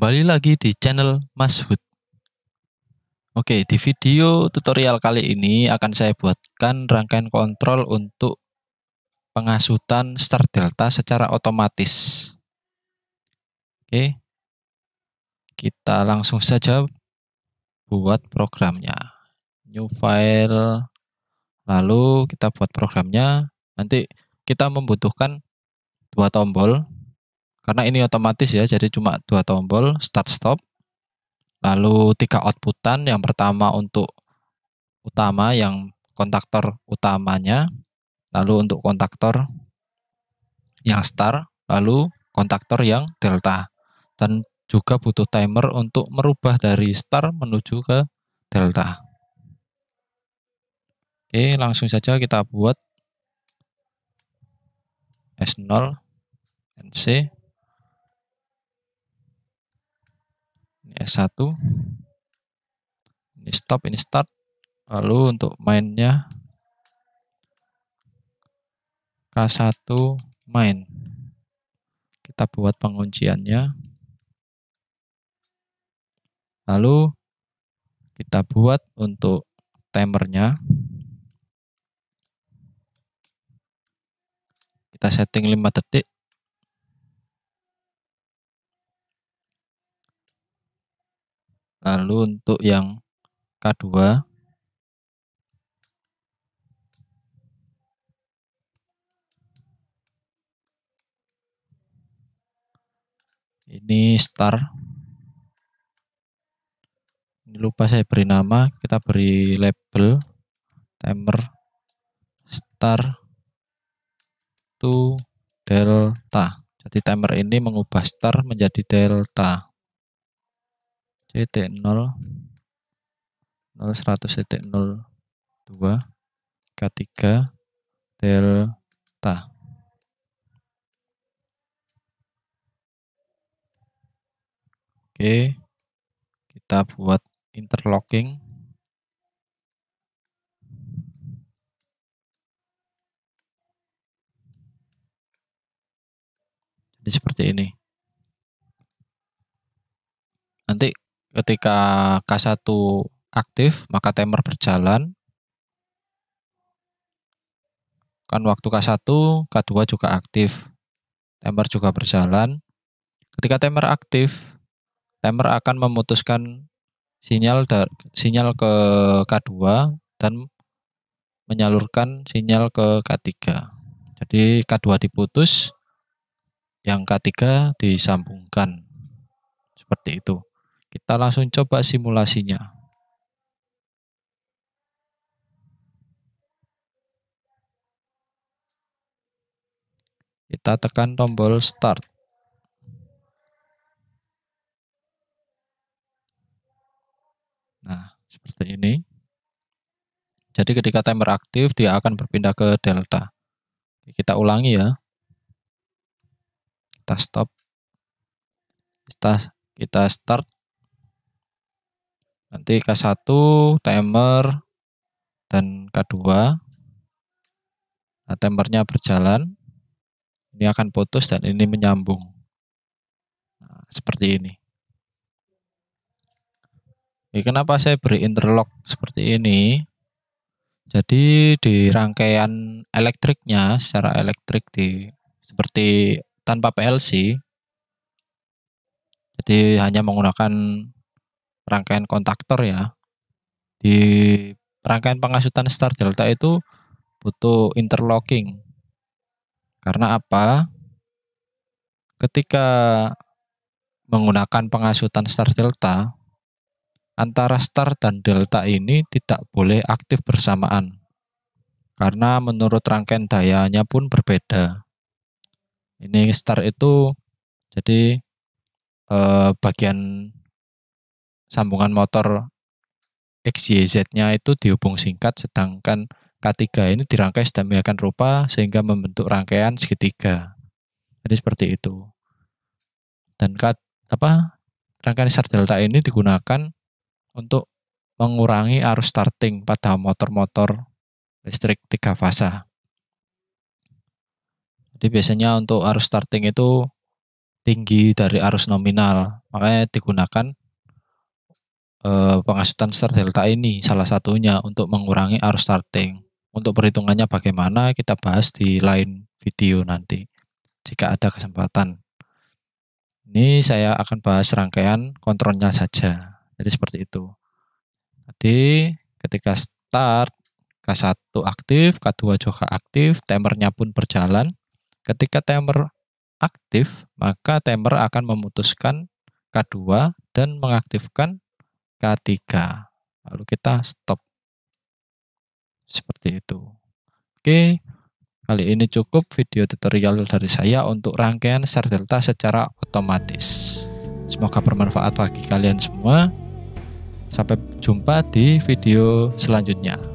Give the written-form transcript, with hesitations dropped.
Kembali lagi di channel Mas Hud. Oke, di video tutorial kali ini akan saya buatkan rangkaian kontrol untuk pengasutan start delta secara otomatis. Oke, kita langsung saja buat programnya. New file, lalu kita buat programnya. Nanti kita membutuhkan 2 tombol, karena ini otomatis ya, jadi cuma 2 tombol, start stop. Lalu 3 outputan, yang pertama untuk utama yang kontaktor utamanya, lalu untuk kontaktor yang star, lalu kontaktor yang delta, dan juga butuh timer untuk merubah dari star menuju ke delta. Oke, langsung saja kita buat S0 NC, ini S1, ini stop, ini start. Lalu untuk mainnya K1 main, kita buat pengunciannya, lalu kita buat untuk timernya, kita setting 5 detik. Lalu untuk yang K2 ini star, ini lupa saya beri nama, kita beri label timer star to delta. Jadi timer ini mengubah star menjadi delta. CT0 01.02 K3 delta. Oke, kita buat interlocking. Jadi seperti ini. Nanti ketika K1 aktif, maka timer berjalan. Kan waktu K1, K2 juga aktif. Timer juga berjalan. Ketika timer aktif, timer akan memutuskan sinyal ke K2 dan menyalurkan sinyal ke K3. Jadi K2 diputus, yang K3 disambungkan. Seperti itu. Kita langsung coba simulasinya. Kita tekan tombol start. Nah, seperti ini. Jadi ketika timer aktif, dia akan berpindah ke delta. Kita ulangi ya. Kita stop. Kita start. Nanti K1 timer dan K2. Nah, timernya berjalan. Ini akan putus dan ini menyambung. Nah, seperti ini. Kenapa saya beri interlock seperti ini? Jadi di rangkaian elektriknya, secara elektrik seperti tanpa PLC, jadi hanya menggunakan rangkaian kontaktor ya. Di rangkaian pengasutan start delta itu butuh interlocking. Karena apa? Ketika menggunakan pengasutan start delta, antara start dan delta ini tidak boleh aktif bersamaan. Karena menurut rangkaian dayanya pun berbeda. Ini start itu jadi bagian sambungan motor XYZ-nya itu dihubung singkat, sedangkan K3 ini dirangkai sedemikian rupa sehingga membentuk rangkaian segitiga. Jadi seperti itu. Dan rangkaian start delta ini digunakan untuk mengurangi arus starting pada motor-motor listrik 3 fasa. Jadi biasanya untuk arus starting itu tinggi dari arus nominal. Makanya digunakan penghasutan start delta ini salah satunya untuk mengurangi arus starting. Untuk perhitungannya bagaimana kita bahas di lain video nanti jika ada kesempatan. Ini saya akan bahas rangkaian kontrolnya saja. Jadi seperti itu. Jadi ketika start K1 aktif, K2 juga aktif, timernya pun berjalan. Ketika timer aktif, maka timer akan memutuskan K2 dan mengaktifkan K3. Lalu kita stop. Seperti itu. Oke, kali ini cukup video tutorial dari saya untuk rangkaian start delta secara otomatis. Semoga bermanfaat bagi kalian semua. Sampai jumpa di video selanjutnya.